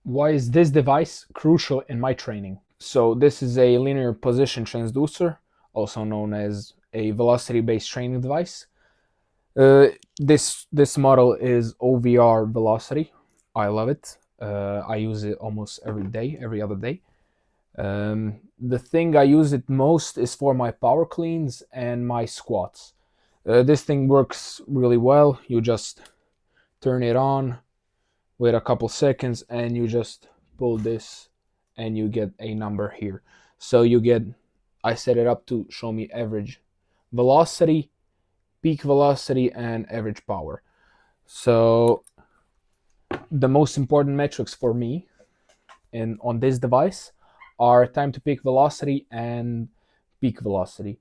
Why is this device crucial in my training? So this is a linear position transducer, also known as a velocity-based training device. This model is OVR Velocity. I love it. I use it almost every day, every other day. The thing I use it most is for my power cleans and my squats. This thing works really well. You just turn it on, wait a couple seconds, and you just pull this and you get a number here. So you get, I set it up to show me average velocity, peak velocity, and average power. So the most important metrics for me on this device are time to peak velocity and peak velocity.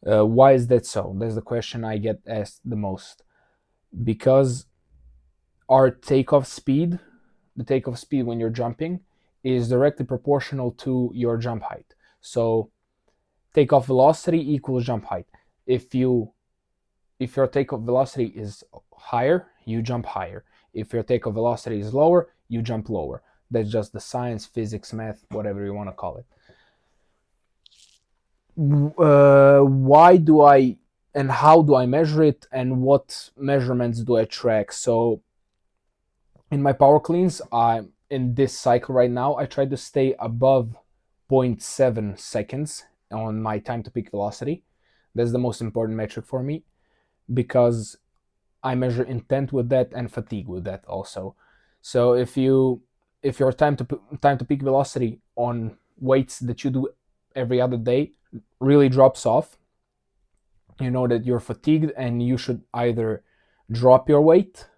Why is that so? That's the question I get asked the most. Because our takeoff speed, the takeoff speed when you're jumping, is directly proportional to your jump height. So takeoff velocity equals jump height. If your takeoff velocity is higher, you jump higher. If your takeoff velocity is lower, you jump lower. That's just the science, physics, math, whatever you want to call it. Why do I and how do I measure it, and what measurements do I track? So in my power cleans, I'm in this cycle right now, I try to stay above zero point 0.7 seconds on my time to peak velocity. That's the most important metric for me, because I measure intent with that and fatigue with that also. So if your time to peak velocity on weights that you do every other day really drops off, you know that you're fatigued and you should either drop your weight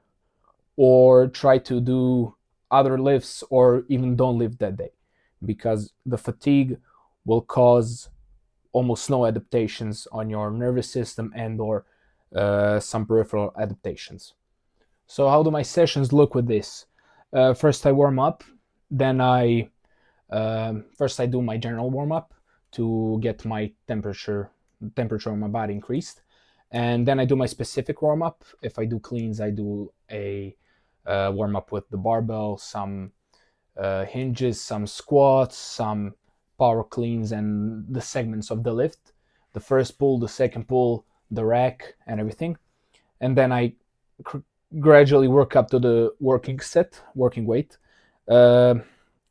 or try to do other lifts, or even don't lift that day, because the fatigue will cause almost no adaptations on your nervous system and or some peripheral adaptations. So how do my sessions look with this? First I warm up, then first I do my general warm up to get my temperature of my body increased, and then I do my specific warm up. If I do cleans, I do a warm up with the barbell, some hinges, some squats, some power cleans, and the segments of the lift. The first pull, the second pull, the rack, and everything. And then I gradually work up to the working weight. Uh,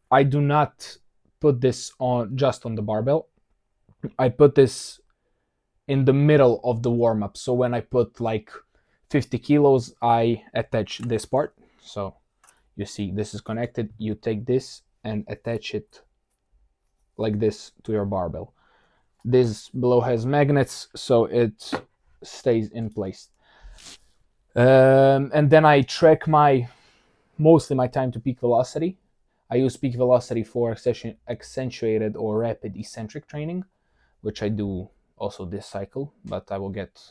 I do not put this on just on the barbell. I put this in the middle of the warm up. So when I put like 50 kilos, I attach this part. So you see this is connected. You take this and attach it like this to your barbell. This below has magnets, so it stays in place. And then I track mostly my time to peak velocity. I use peak velocity for accentuated or rapid eccentric training, which I do also this cycle, but I will get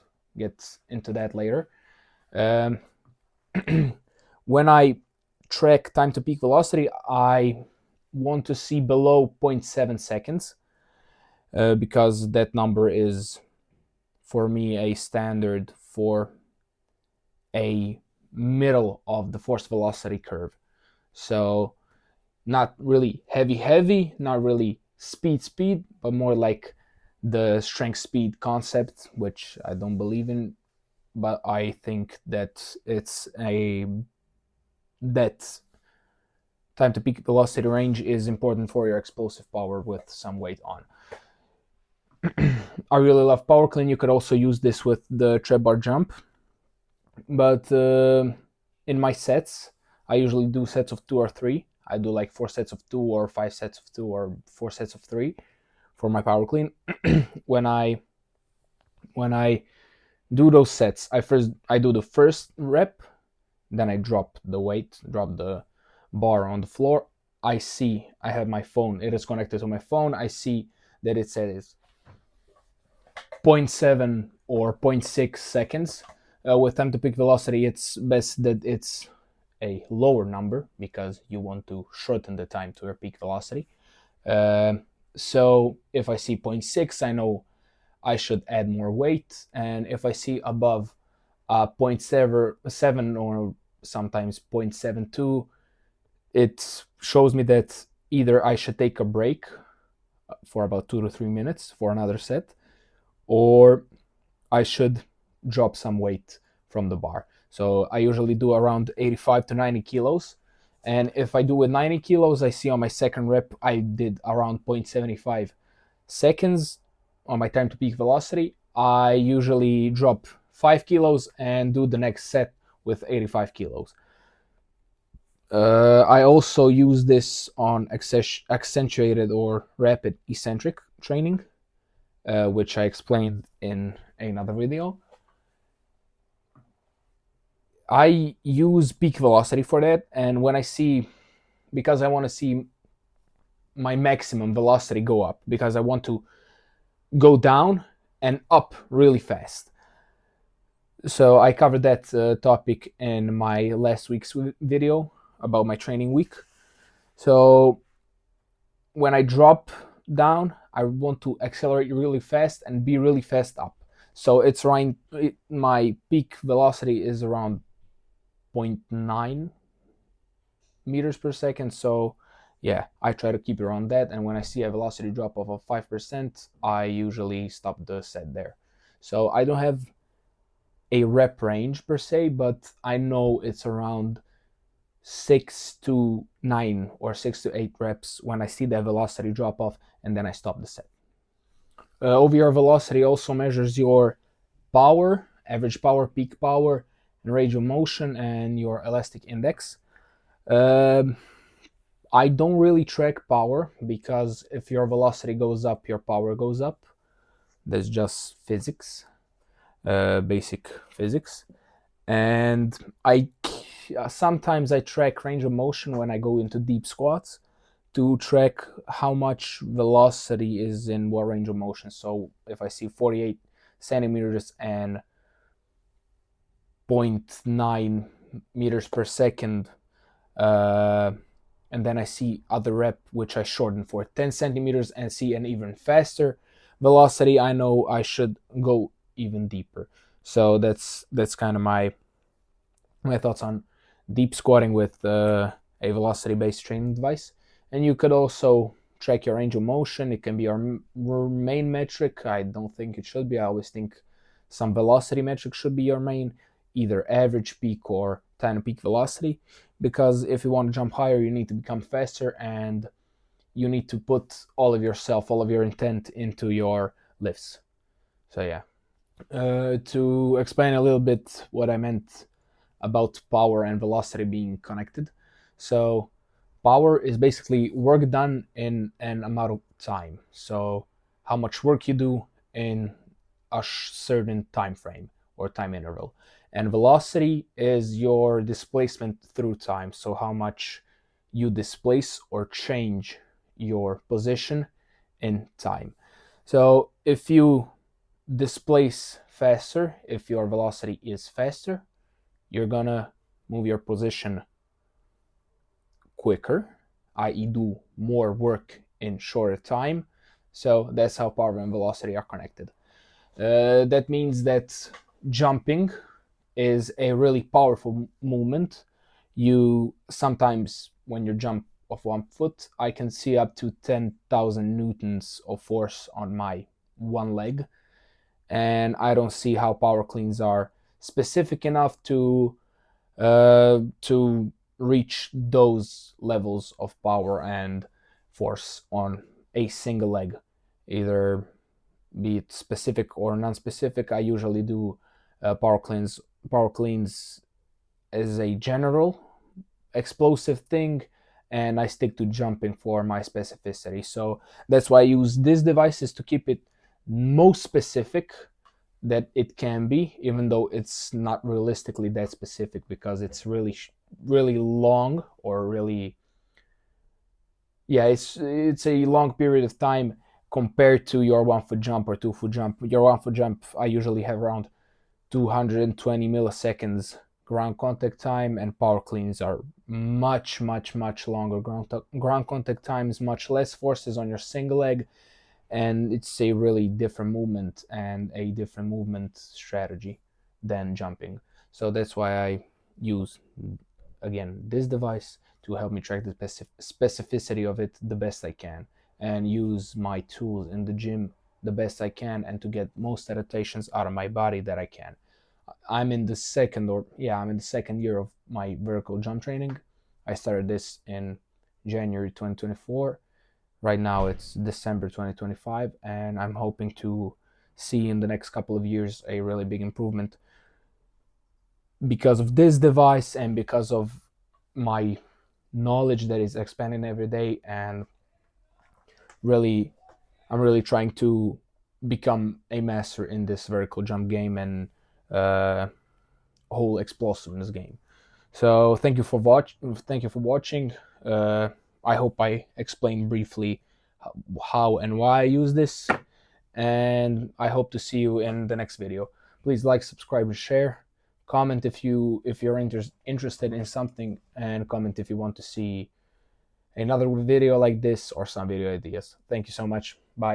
into that later. Um, when I track time to peak velocity, I want to see below 0. 0.7 seconds, because that number is for me a standard for a middle of the force velocity curve. So not really heavy, not really speed, but more like the strength speed concept, which I don't believe in, but I think that that time to peak velocity range is important for your explosive power with some weight on. I really love power clean. You could also use this with the trap bar jump, but in my sets, I usually do sets of 2 or 3. I do like 4 sets of 2 or 5 sets of 2 or 4 sets of 3 for my power clean. when I do those sets, I do the first rep, then I drop the weight, drop the bar on the floor. I have my phone. It is connected to my phone. I see that it says 0.7 or 0.6 seconds. With time to peak velocity, it's best that it's a lower number, because you want to shorten the time to your peak velocity. So if I see 0.6, I know I should add more weight. And if I see above 0.7 or sometimes 0.72, it shows me that either I should take a break for about 2 to 3 minutes for another set, or I should drop some weight from the bar. So I usually do around 85 to 90 kilos. And if I do with 90 kilos, I see on my second rep, I did around 0.75 seconds on my time to peak velocity. I usually drop 5 kilos and do the next set with 85 kilos. I also use this on accentuated or rapid eccentric training, which I explained in another video. I use peak velocity for that, and when I see, because I want to see my maximum velocity go up, because I want to go down and up really fast. So I covered that topic in my last week's video about my training week. So when I drop down, I want to accelerate really fast and be really fast up. So it's around, my peak velocity is around 0.9 meters per second. So yeah, I try to keep it around that. And when I see a velocity drop of 5%, I usually stop the set there. So I don't have a rep range per se, but I know it's around 6 to 9 or 6 to 8 reps when I see the velocity drop off, and then I stop the set. OVR velocity also measures your power, average power, peak power, and range of motion, and your elastic index. I don't really track power, because if your velocity goes up, your power goes up. That's just physics, basic physics. And sometimes I track range of motion when I go into deep squats to track how much velocity is in what range of motion. So if I see 48 centimeters and 0.9 meters per second, and then I see other rep which I shorten for 10 centimeters and see an even faster velocity, I know I should go even deeper. So that's kind of my thoughts on deep squatting with a velocity-based training device. And you could also track your range of motion. It can be your main metric. I don't think it should be. I always think some velocity metric should be your main, either average peak or time to peak velocity, because if you want to jump higher, you need to become faster, and you need to put all of yourself, all of your intent into your lifts. So yeah. To explain a little bit what I meant about power and velocity being connected. So power is basically work done in an amount of time. So how much work you do in a certain time frame or time interval. And velocity is your displacement through time. So how much you displace or change your position in time. So if you displace faster, if your velocity is faster, you're gonna move your position quicker, i.e. do more work in shorter time. So that's how power and velocity are connected. That means that jumping is a really powerful movement. You sometimes, when you jump off one foot, I can see up to 10,000 newtons of force on my one leg, and I don't see how power cleans are specific enough to reach those levels of power and force on a single leg, either be it specific or non-specific. I usually do power cleans as a general explosive thing, and I stick to jumping for my specificity. So that's why I use these devices to keep it most specific that it can be, even though it's not realistically that specific, because it's really long, or really, yeah, it's a long period of time compared to your 1 foot jump or 2 foot jump. Your 1 foot jump, I usually have around 220 milliseconds ground contact time, and power cleans are much longer. Ground contact times, much less forces on your single leg, and it's a really different movement and a different movement strategy than jumping. So that's why I use, again, this device to help me track the specificity of it the best I can, and use my tools in the gym the best I can, and to get most adaptations out of my body that I can. I'm in the second year of my vertical jump training. I started this in January 2024. Right now it's December 2025, and I'm hoping to see in the next couple of years a really big improvement because of this device and because of my knowledge that is expanding every day. And really, I'm really trying to become a master in this vertical jump game and whole explosiveness game. So thank you for watching. uh, I hope I explained briefly how and why I use this, and I hope to see you in the next video. Please like, subscribe, and share. Comment if you're interested in something, and comment if you want to see another video like this or some video ideas. Thank you so much. Bye.